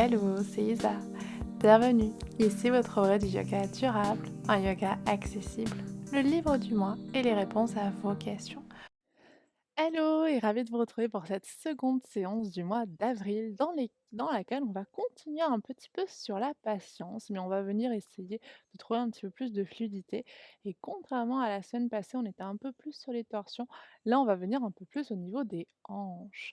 Hello, c'est Isa. Bienvenue. Ici votre aura du yoga durable, un yoga accessible, le livre du mois et les réponses à vos questions. Hello et ravi de vous retrouver pour cette seconde séance du mois d'avril dans laquelle on va continuer un petit peu sur la patience, mais on va venir essayer de trouver un petit peu plus de fluidité. Et contrairement à la semaine passée, on était un peu plus sur les torsions. Là, on va venir un peu plus au niveau des hanches.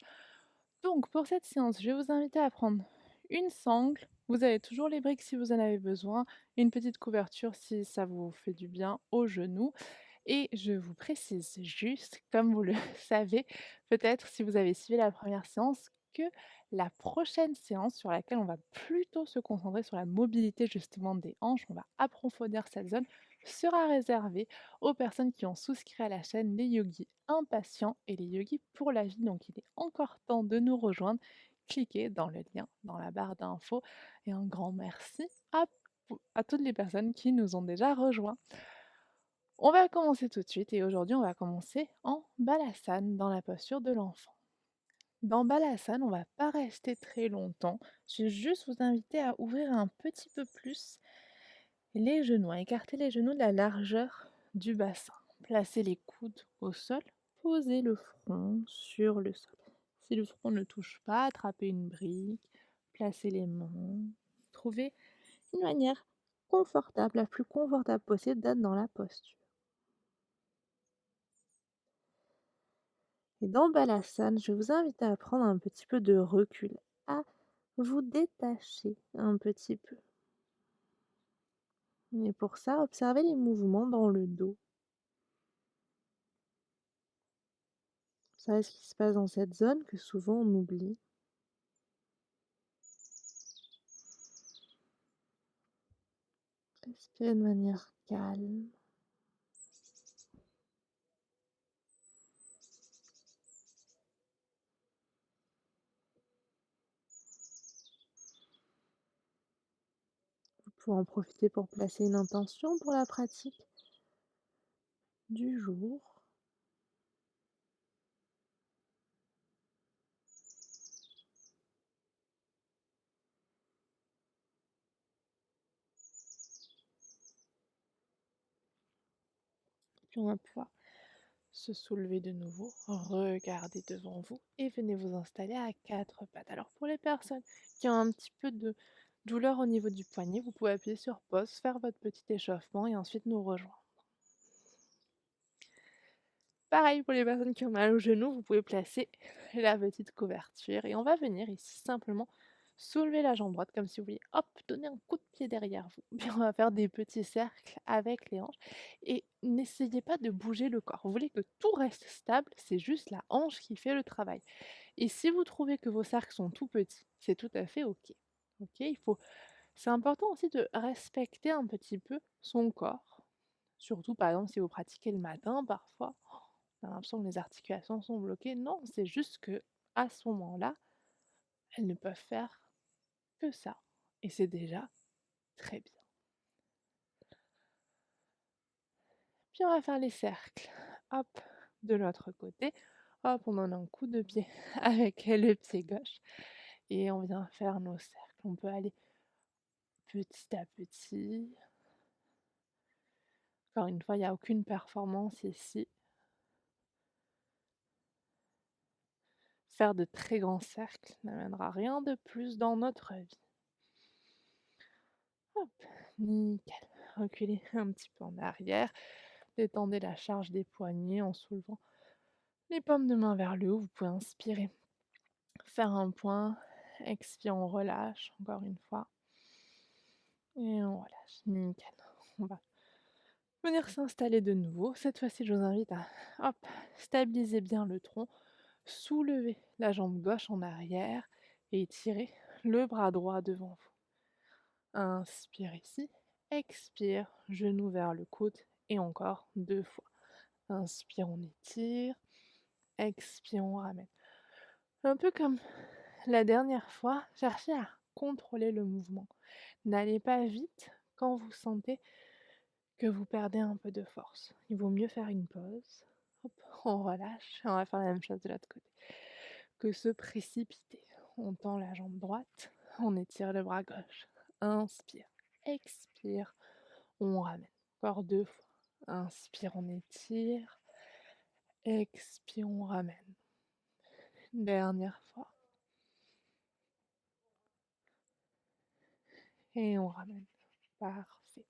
Donc, pour cette séance, je vais vous inviter à prendre une sangle. Vous avez toujours les briques si vous en avez besoin, une petite couverture si ça vous fait du bien aux genoux. Et je vous précise juste, comme vous le savez, peut-être si vous avez suivi la première séance, que la prochaine séance sur laquelle on va plutôt se concentrer sur la mobilité justement des hanches, on va approfondir cette zone, sera réservée aux personnes qui ont souscrit à la chaîne Les Yogis Impatients et les Yogis pour la vie. Donc il est encore temps de nous rejoindre. Cliquez dans le lien dans la barre d'infos et un grand merci à toutes les personnes qui nous ont déjà rejoints. On va commencer tout de suite et aujourd'hui on va commencer en Balasana dans la posture de l'enfant. Dans Balasana, on va pas rester très longtemps. Je vais juste vous inviter à ouvrir un petit peu plus les genoux, à écarter les genoux de la largeur du bassin. Placez les coudes au sol, posez le front sur le sol. Si le front ne touche pas, attrapez une brique, placez les mains. Trouvez une manière confortable, la plus confortable possible d'être dans la posture. Et dans Balasana, je vais vous inviter à prendre un petit peu de recul, à vous détacher un petit peu. Et pour ça, observez les mouvements dans le dos. Vous savez ce qui se passe dans cette zone que souvent on oublie. Respirez de manière calme. Vous pouvez en profiter pour placer une intention pour la pratique du jour. Puis on va pouvoir se soulever de nouveau, regardez devant vous et venez vous installer à quatre pattes. Alors pour les personnes qui ont un petit peu de douleur au niveau du poignet, vous pouvez appuyer sur pause, faire votre petit échauffement et ensuite nous rejoindre. Pareil pour les personnes qui ont mal au genou, vous pouvez placer la petite couverture et on va venir ici simplement soulever la jambe droite comme si vous vouliez, hop, donner un coup de pied derrière vous. Puis on va faire des petits cercles avec les hanches et n'essayez pas de bouger le corps. Vous voulez que tout reste stable, c'est juste la hanche qui fait le travail. Et si vous trouvez que vos cercles sont tout petits, c'est tout à fait OK. OK, c'est important aussi de respecter un petit peu son corps. Surtout par exemple si vous pratiquez le matin parfois on a l'impression que les articulations sont bloquées. Non, c'est juste que à ce moment-là, elles ne peuvent faire que ça. Et c'est déjà très bien. Puis on va faire les cercles. Hop, de l'autre côté. Hop, on donne un coup de pied avec le pied gauche. Et on vient faire nos cercles. On peut aller petit à petit. Encore une fois, il n'y a aucune performance ici. Faire de très grands cercles n'amènera rien de plus dans notre vie. Hop, nickel. Reculez un petit peu en arrière. Détendez la charge des poignets en soulevant les paumes de main vers le haut. Vous pouvez inspirer, faire un point. Expire, on relâche encore une fois. Et on relâche. Nickel. On va venir s'installer de nouveau. Cette fois-ci, je vous invite à hop, stabiliser bien le tronc. Soulever la jambe gauche en arrière et étirer le bras droit devant vous. Inspire ici. Expire, genou vers le coude. Et encore deux fois. Inspire, on étire. Expire, on ramène. Un peu comme la dernière fois, cherchez à contrôler le mouvement. N'allez pas vite quand vous sentez que vous perdez un peu de force. Il vaut mieux faire une pause. Hop, on relâche. On va faire la même chose de l'autre côté. Que se précipiter. On tend la jambe droite. On étire le bras gauche. Inspire, expire, on ramène. Encore 2 fois. Inspire, on étire. Expire, on ramène. Dernière fois. Et on ramène. Parfait.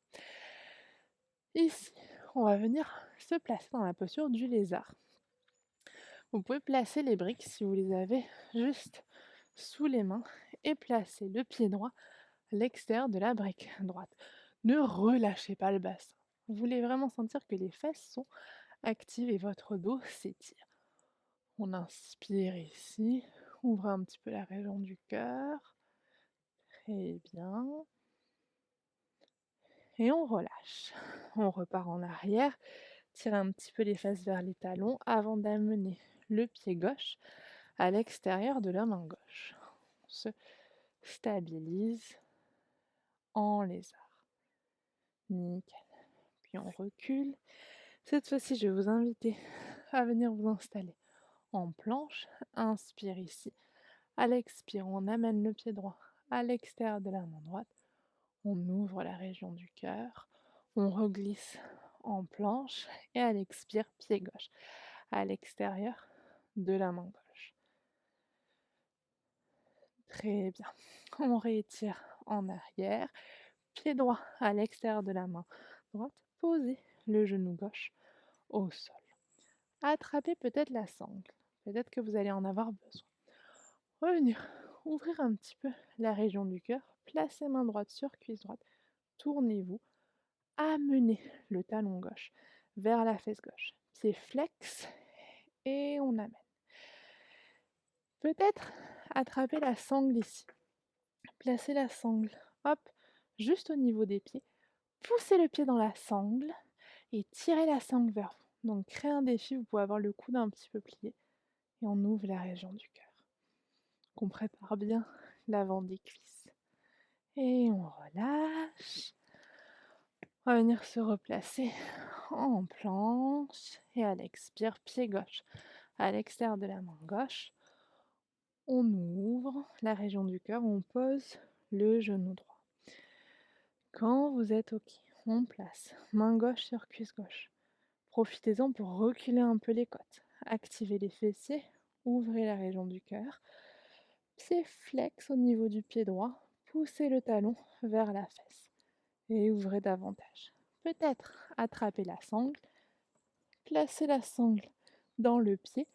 Ici, on va venir se placer dans la posture du lézard. Vous pouvez placer les briques si vous les avez juste sous les mains et placer le pied droit à l'extérieur de la brique droite. Ne relâchez pas le bassin. Vous voulez vraiment sentir que les fesses sont actives et votre dos s'étire. On inspire ici, ouvrez un petit peu la région du cœur. Très bien. Et on relâche. On repart en arrière. Tirez un petit peu les fesses vers les talons avant d'amener le pied gauche à l'extérieur de la main gauche. On se stabilise en lézard. Nickel. Puis on recule. Cette fois-ci, je vais vous inviter à venir vous installer en planche. Inspire ici. À l'expire, on amène le pied droit à l'extérieur de la main droite. On ouvre la région du cœur. On reglisse en planche et à l'expire, pied gauche à l'extérieur de la main gauche. Très bien. On réétire en arrière. Pied droit à l'extérieur de la main droite. Posez le genou gauche au sol. Attrapez peut-être la sangle. Peut-être que vous allez en avoir besoin. Revenir. Ouvrir un petit peu la région du cœur. Placez main droite sur cuisse droite. Tournez-vous. Amenez le talon gauche vers la fesse gauche. Pied flex et on amène. Peut-être attraper la sangle ici. Placez la sangle, hop, juste au niveau des pieds. Poussez le pied dans la sangle et tirez la sangle vers vous. Donc créez un défi, vous pouvez avoir le coude un petit peu plié et on ouvre la région du cœur. On prépare bien l'avant des cuisses. Et on relâche. On va venir se replacer en planche et à l'expire, pied gauche à l'extérieur de la main gauche. On ouvre la région du cœur, on pose le genou droit. Quand vous êtes OK, on place main gauche sur cuisse gauche. Profitez-en pour reculer un peu les côtes. Activez les fessiers, ouvrez la région du cœur. Pied flex au niveau du pied droit, poussez le talon vers la fesse et ouvrez davantage. Peut-être attrapez la sangle, placez la sangle dans le pied,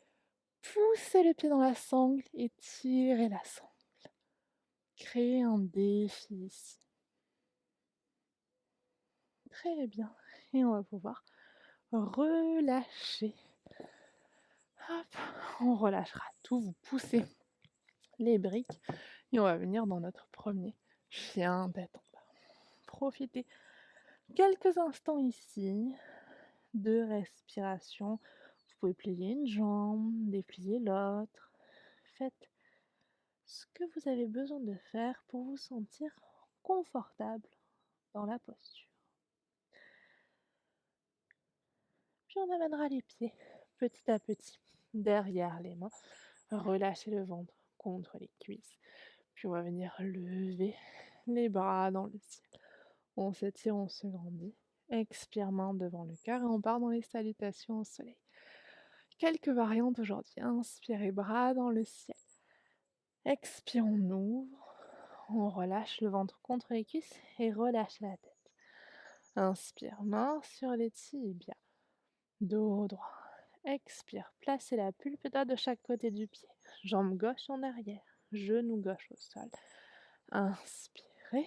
poussez le pied dans la sangle et tirez la sangle. Créez un défi ici. Très bien. Et on va pouvoir relâcher. Hop, on relâchera tout. Vous poussez les briques et on va venir dans notre premier chien tête en bas. Profitez quelques instants ici de respiration. Vous pouvez plier une jambe, déplier l'autre. Faites ce que vous avez besoin de faire pour vous sentir confortable dans la posture. Puis on amènera les pieds petit à petit derrière les mains. Relâchez le ventre contre les cuisses. Puis on va venir lever les bras dans le ciel. On s'étire, on se grandit. Expire, main devant le cœur et on part dans les salutations au soleil. Quelques variantes aujourd'hui. Inspirez, bras dans le ciel. Expire, on ouvre. On relâche le ventre contre les cuisses et relâche la tête. Inspire, main sur les tibias. Dos droit. Expire, placez la pulpe droite de chaque côté du pied. Jambe gauche en arrière. Genou gauche au sol. Inspirez.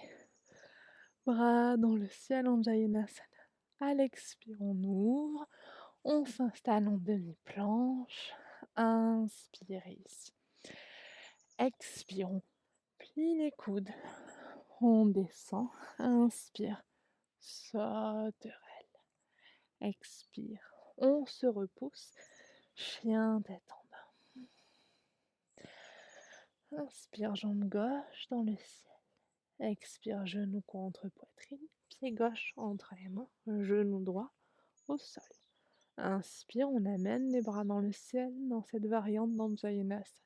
Bras dans le ciel en Jayanasana. À l'expire, on ouvre. On s'installe en demi-planche. Inspirez ici. Expirons. Plie les coudes. On descend. Inspire. Sauterelle. Expire. On se repousse. Chien tête en bas. Inspire, jambe gauche dans le ciel. Expire, genou contre poitrine. Pied gauche entre les mains. Genou droit au sol. Inspire, on amène les bras dans le ciel dans cette variante d'Anjayanasana.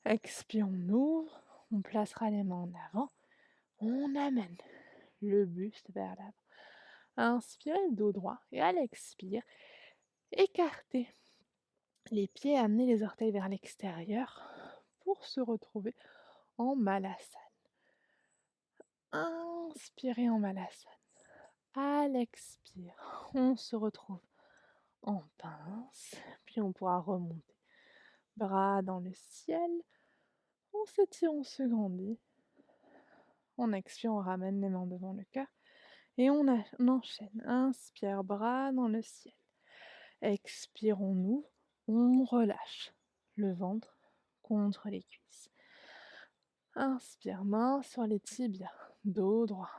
Expire, on ouvre. On placera les mains en avant. On amène le buste vers l'avant. Inspirez, dos droit. Et à l'expire, écartez les pieds, amenez les orteils vers l'extérieur pour se retrouver en Malasana. Inspirez en Malasana. À l'expire, on se retrouve en pince, puis on pourra remonter. Bras dans le ciel, on s'étire, on se grandit. On expire, on ramène les mains devant le cœur et on enchaîne. Inspire, bras dans le ciel. Expire, on ouvre, on relâche le ventre contre les cuisses. Inspire, main sur les tibias, dos droit,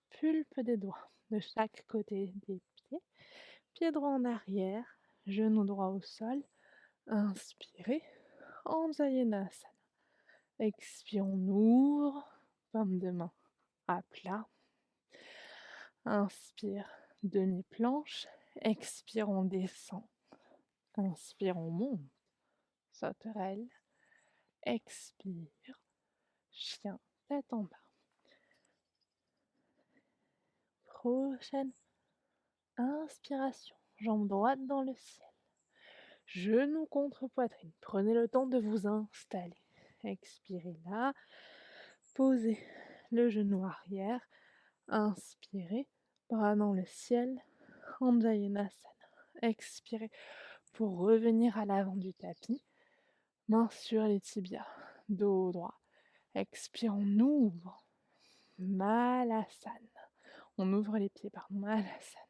pulpe des doigts de chaque côté des pieds. Pied droit en arrière, genou droit au sol. Inspirez, Anjayenasana. Expire, on ouvre, paume de main à plat. Inspire, demi-planche. Expire, on descend. Inspire, on monte. Sauterelle. Expire, chien, tête en bas. Prochaine inspiration, jambe droite dans le ciel. Genou contre poitrine. Prenez le temps de vous installer. Expirez là. Posez le genou arrière. Inspirez. Bras dans le ciel. Anjayenasana. Expirez pour revenir à l'avant du tapis. Mains sur les tibias. Dos droit. Expire, on ouvre. Malasana. On ouvre les pieds, pardon. Malasana.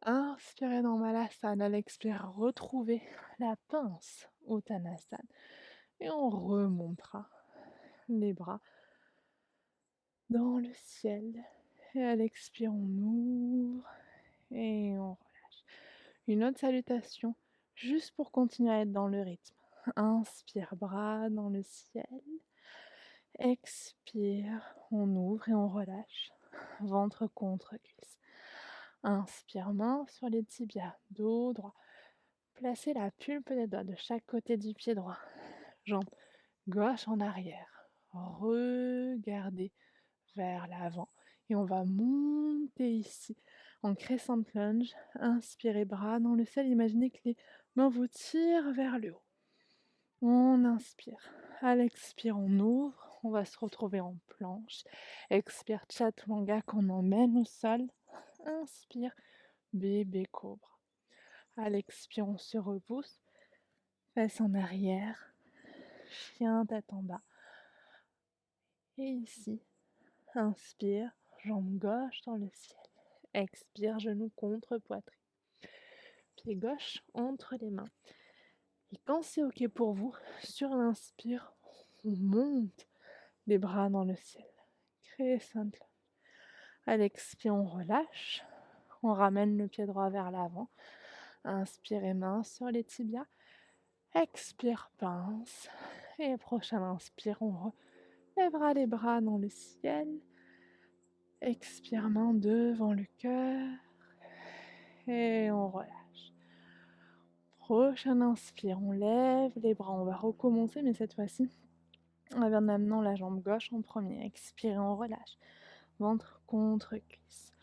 Inspirez dans Malasana. À l'expire, retrouvez la pince Uttanasana. Et on remontera les bras dans le ciel. Et à l'expire, on ouvre et on relâche. Une autre salutation, juste pour continuer à être dans le rythme. Inspire, bras dans le ciel. Expire, on ouvre et on relâche. Ventre contre cuisse. Inspire, main sur les tibias, dos droit. Placez la pulpe des doigts de chaque côté du pied droit. Jambe gauche en arrière. Regardez vers l'avant. Et on va monter ici en crescent lunge. Inspirez, bras dans le ciel. Imaginez que les mains vous tirent vers le haut. On inspire. À l'expire, on ouvre. On va se retrouver en planche. Expire, chaturanga qu'on emmène au sol. Inspire, bébé cobra. À l'expire, on se repousse. Face en arrière. Chien, tête en bas. Et ici, inspire, jambe gauche dans le ciel. Expire, genou contre poitrine. Pied gauche entre les mains. Et quand c'est ok pour vous, sur l'inspire, on monte les bras dans le ciel. Crescent lunge. À l'expire, on relâche. On ramène le pied droit vers l'avant. Inspirez, main sur les tibias. Expire, pince. Et prochain inspire, on relèvera les bras dans le ciel. Expire, main devant le cœur. Et on relâche. Prochain inspire, on lève les bras. On va recommencer, mais cette fois-ci, en amenant la jambe gauche en premier. Expire, on relâche. Ventre contre cuisse.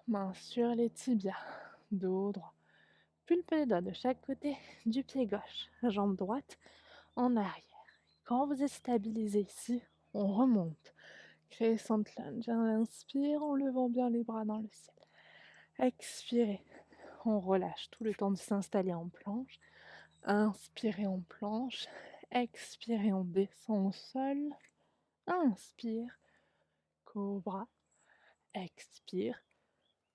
Main sur les tibias. Dos droit. Pulpe les doigts de chaque côté du pied gauche. Jambe droite en arrière. Quand vous êtes stabilisé ici, on remonte. Crescent lunge. Inspire en levant bien les bras dans le ciel. Expirez. On relâche tout le temps de s'installer en planche. Inspirez en planche. Expirez, on descend au sol. Inspire. Cobra. Expire.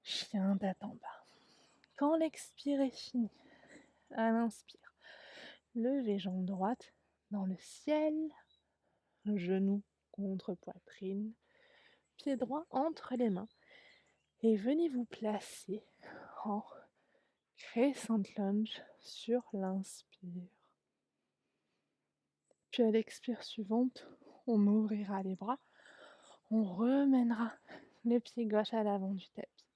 Chien, tête en bas. Quand l'expire est fini, à l'inspire, levez jambe droite dans le ciel. Genou contre poitrine. Pied droit entre les mains. Et venez vous placer en crescent lunge sur l'inspire. Puis à l'expire suivante, on ouvrira les bras. On remènera le pied gauche à l'avant du tapis.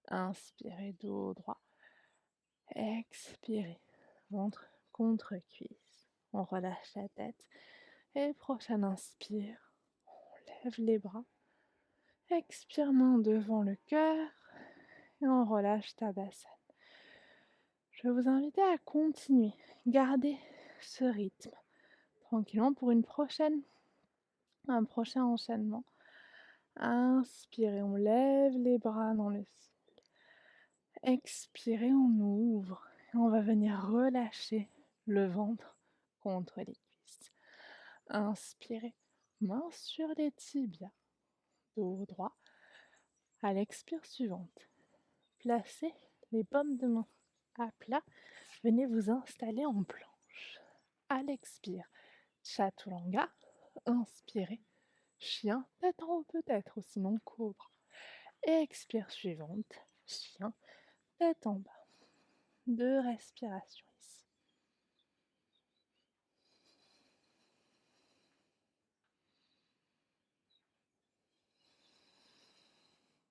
Inspirez, dos droit. Expirez, ventre contre cuisse. On relâche la tête. Et prochaine inspire, on lève les bras. Expire, main devant le cœur et on relâche Tadasana. Je vais vous inviter à continuer, garder ce rythme tranquillement pour un prochain enchaînement. Inspirez, on lève les bras dans le ciel. Expirez, on ouvre et on va venir relâcher le ventre contre les cuisses. Inspirez, main sur les tibias, dos droit. À l'expire suivante, placez les paumes de main à plat. Venez vous installer en planche. À l'expire, Chaturanga. Inspirez, chien, tête en haut peut-être, ou sinon cobra. Et expire suivante, chien, tête en bas. 2 respirations ici.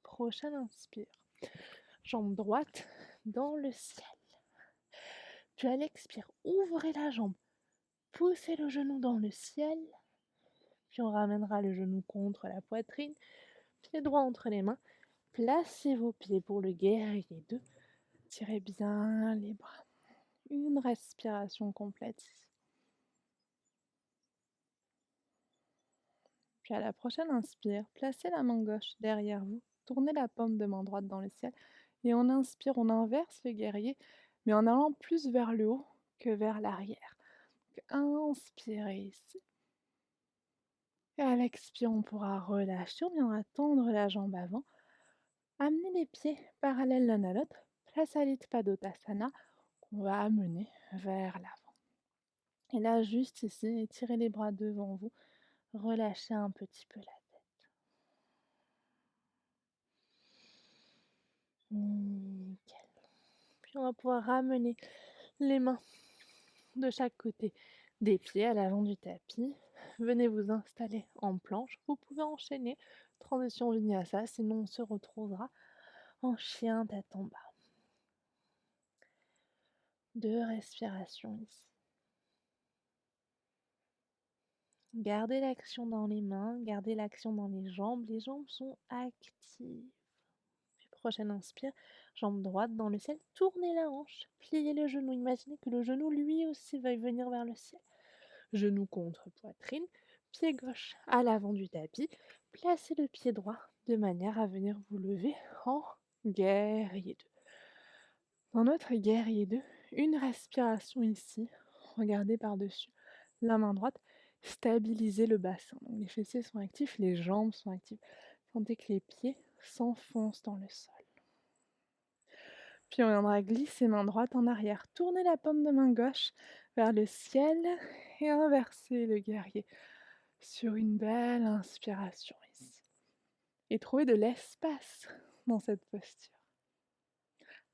Prochaine inspire. Jambe droite dans le ciel. Puis à l'expire, ouvrez la jambe. Poussez le genou dans le ciel. Puis on ramènera le genou contre la poitrine. Pied droit entre les mains. Placez vos pieds pour le guerrier 2. Tirez bien les bras. Une respiration complète ici. Puis à la prochaine inspire, placez la main gauche derrière vous. Tournez la paume de main droite dans le ciel. Et on inspire, on inverse le guerrier, mais en allant plus vers le haut que vers l'arrière. Inspirez ici. Et à l'expire, on pourra relâcher, on viendra tendre la jambe avant. Amenez les pieds parallèles l'un à l'autre. Prasarita Padottanasana qu'on va amener vers l'avant. Et là, juste ici, étirez les bras devant vous. Relâchez un petit peu la tête. Nickel. Puis on va pouvoir ramener les mains de chaque côté des pieds à l'avant du tapis. Venez vous installer en planche. Vous pouvez enchaîner. Transition vinyasa, sinon on se retrouvera en chien tête en bas. 2 respirations ici. Gardez l'action dans les mains, gardez l'action dans les jambes. Les jambes sont actives. Puis prochaine inspire, jambe droite dans le ciel. Tournez la hanche, pliez le genou. Imaginez que le genou lui aussi va venir vers le ciel. Genou contre poitrine, pied gauche à l'avant du tapis. Placez le pied droit de manière à venir vous lever en guerrier 2. Dans notre guerrier 2, une respiration ici. Regardez par-dessus la main droite. Stabilisez le bassin. Donc les fessiers sont actifs, les jambes sont actives. Sentez que les pieds s'enfoncent dans le sol. Puis on viendra glisser main droite en arrière. Tournez la paume de main gauche vers le ciel et inversez le guerrier sur une belle inspiration ici. Et trouvez de l'espace dans cette posture.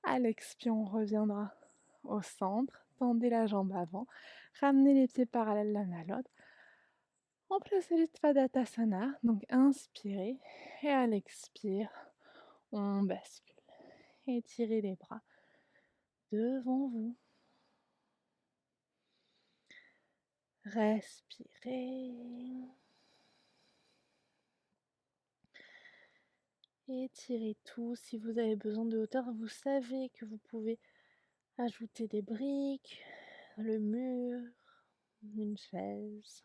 À l'expire, on reviendra au centre. Tendez la jambe avant. Ramenez les pieds parallèles l'un à l'autre. En Prasarita Padottanasana, donc inspirez et à l'expire, on bascule. Étirez les bras devant vous. Respirez. Étirez tout. Si vous avez besoin de hauteur, vous savez que vous pouvez ajouter des briques, le mur, une chaise.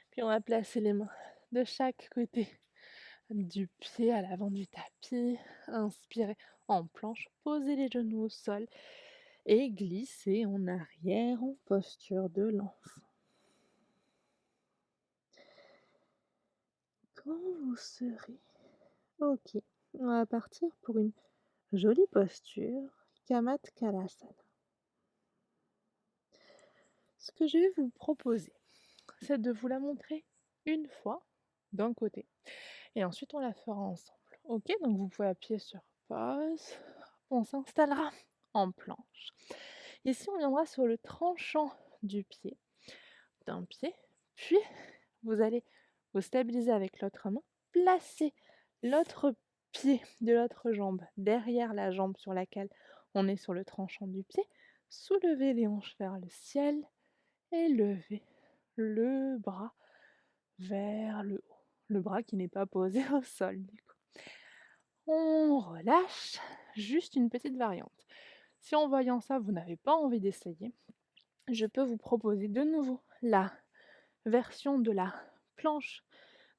Puis on va placer les mains de chaque côté du pied à l'avant du tapis. Inspirez en planche, posez les genoux au sol et glissez en arrière en posture de l'enfant. Quand vous serez OK, on va partir pour une jolie posture, Kamatkalasana. Ce que je vais vous proposer, c'est de vous la montrer une fois d'un côté et ensuite on la fera ensemble. OK, donc vous pouvez appuyer sur pause. On s'installera en planche. Ici, on viendra sur le tranchant du pied, d'un pied, puis vous allez vous stabiliser avec l'autre main, placer l'autre pied de l'autre jambe derrière la jambe sur laquelle on est sur le tranchant du pied, soulever les hanches vers le ciel et lever le bras vers le haut. Le bras qui n'est pas posé au sol du coup. On relâche, juste une petite variante. Si en voyant ça, vous n'avez pas envie d'essayer, je peux vous proposer de nouveau la version de la planche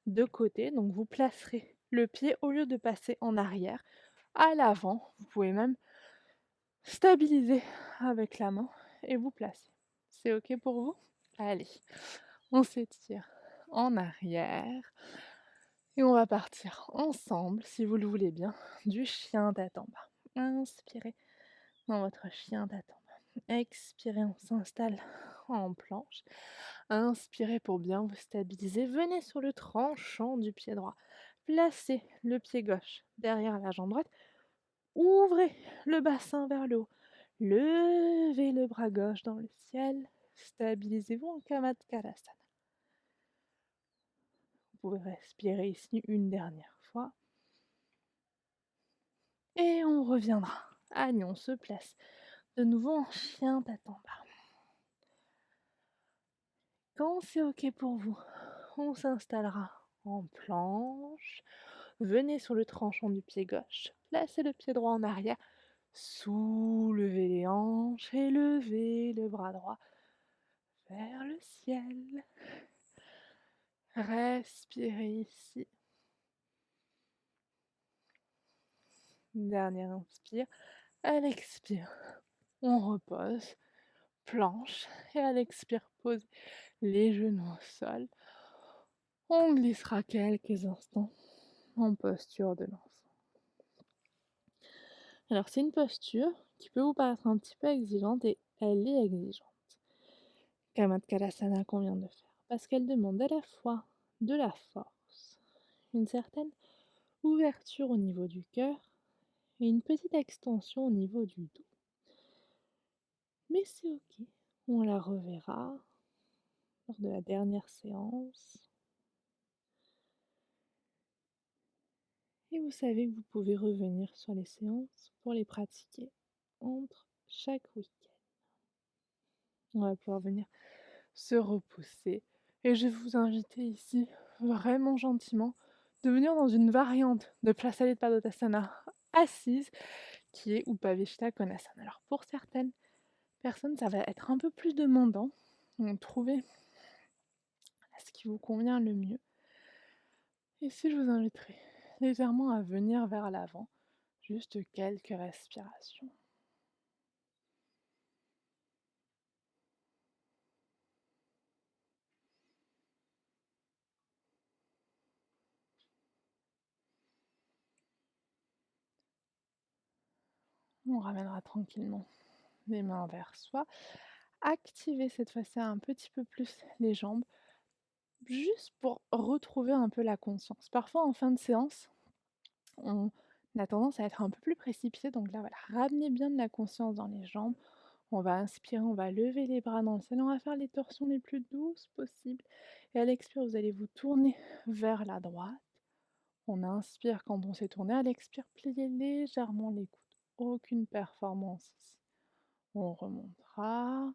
de côté. Donc vous placerez le pied au lieu de passer en arrière, à l'avant. Vous pouvez même stabiliser avec la main et vous placer. C'est OK pour vous? Allez, on s'étire en arrière et on va partir ensemble, si vous le voulez bien, du chien tête en bas. Inspirez dans votre chien tête en bas. Expirez, on s'installe en planche. Inspirez pour bien vous stabiliser. Venez sur le tranchant du pied droit. Placez le pied gauche derrière la jambe droite. Ouvrez le bassin vers le haut. Levez le bras gauche dans le ciel. Stabilisez-vous en Kamatkalasana. Vous pouvez respirer ici une dernière fois. Et on reviendra. Allez, on se place de nouveau en chien tête en bas. Quand c'est OK pour vous, on s'installera en planche. Venez sur le tranchant du pied gauche. Placez le pied droit en arrière. Soulevez les hanches et levez le bras droit vers le ciel. Respirez ici. Dernière inspire. À l'expire, on repose. Planche. Et à l'expire, pose les genoux au sol. On glissera quelques instants en posture de l'enfant. Alors c'est une posture qui peut vous paraître un petit peu exigeante et elle est exigeante. Kamatkalasana qu'on vient de faire. Parce qu'elle demande à la fois de la force, une certaine ouverture au niveau du cœur et une petite extension au niveau du dos. Mais c'est OK, on la reverra lors de la dernière séance. Et vous savez que vous pouvez revenir sur les séances pour les pratiquer entre chaque week-end. On va pouvoir venir se repousser. Et je vais vous inviter ici, vraiment gentiment, de venir dans une variante de Prasalippadottanasana assise, qui est Upavishta Konasana. Alors pour certaines personnes, ça va être un peu plus demandant. Donc trouvez ce qui vous convient le mieux. Et si je vous inviterai légèrement à venir vers l'avant, juste quelques respirations. On ramènera tranquillement les mains vers soi. Activez cette fois-ci un petit peu plus les jambes, juste pour retrouver un peu la conscience. Parfois en fin de séance, on a tendance à être un peu plus précipité, donc là voilà, ramenez bien de la conscience dans les jambes. On va inspirer, on va lever les bras dans le ciel, on va faire les torsions les plus douces possibles. Et à l'expire, vous allez vous tourner vers la droite. On inspire quand on s'est tourné, à l'expire, pliez légèrement les coudes. Aucune performance ici. On remontera.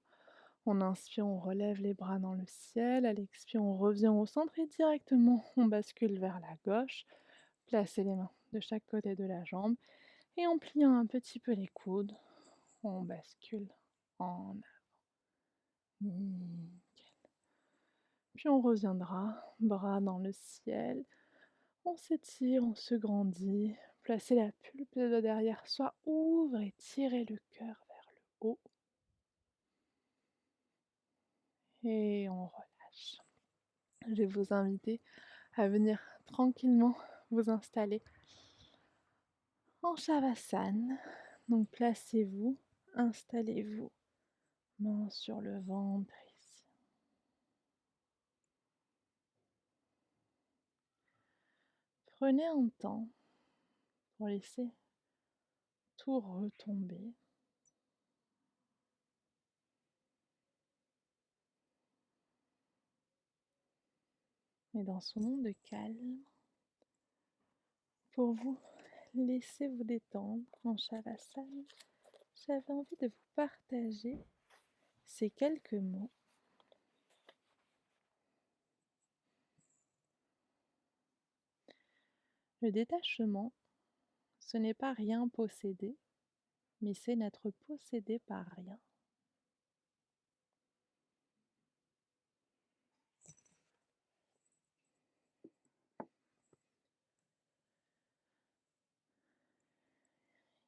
On inspire, on relève les bras dans le ciel. À l'expire, on revient au centre et directement, on bascule vers la gauche. Placez les mains de chaque côté de la jambe. Et en pliant un petit peu les coudes, on bascule en avant. Nickel. Puis on reviendra, bras dans le ciel. On s'étire, on se grandit. Placez la pulpe de doigt derrière soi, ouvre et tirez le cœur vers le haut. Et on relâche. Je vais vous inviter à venir tranquillement vous installer en Shavasana. Donc placez-vous, installez-vous, main sur le ventre ici. Prenez un temps pour laisser tout retomber. Et dans ce monde calme, pour vous laisser vous détendre en Shavasana, j'avais envie de vous partager ces quelques mots Le détachement, ce n'est pas rien posséder, mais c'est n'être possédé par rien.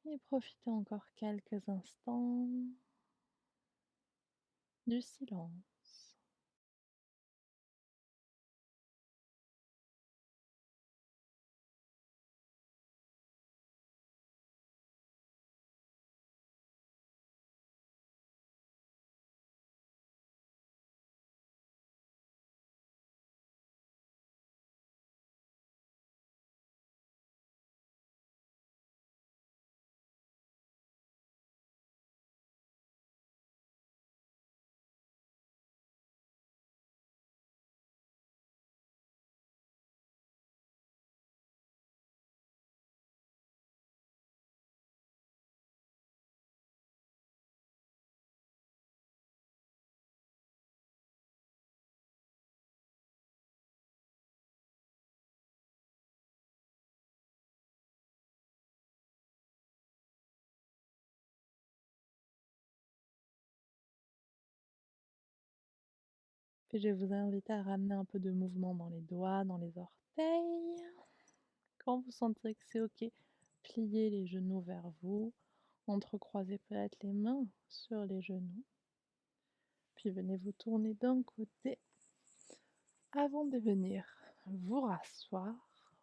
Et profitez encore quelques instants du silence. Puis je vais vous inviter à ramener un peu de mouvement dans les doigts, dans les orteils. Quand vous sentirez que c'est OK, pliez les genoux vers vous, entrecroisez peut-être les mains sur les genoux, puis venez vous tourner d'un côté avant de venir vous rasseoir.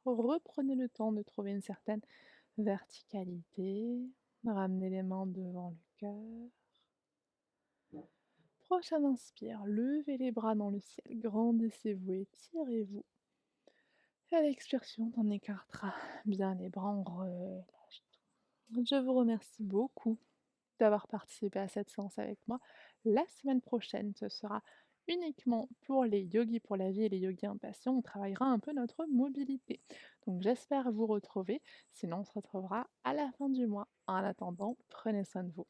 Reprenez le temps de trouver une certaine verticalité, ramenez les mains devant le cœur. Prochaine inspire, levez les bras dans le ciel, grandissez-vous, étirez-vous. Et à l'expiration, on écartera bien les bras, on relâche tout. Je vous remercie beaucoup d'avoir participé à cette séance avec moi. La semaine prochaine, ce sera uniquement pour les yogis pour la vie et les yogis impatients. On travaillera un peu notre mobilité. Donc j'espère vous retrouver. Sinon, on se retrouvera à la fin du mois. En attendant, prenez soin de vous.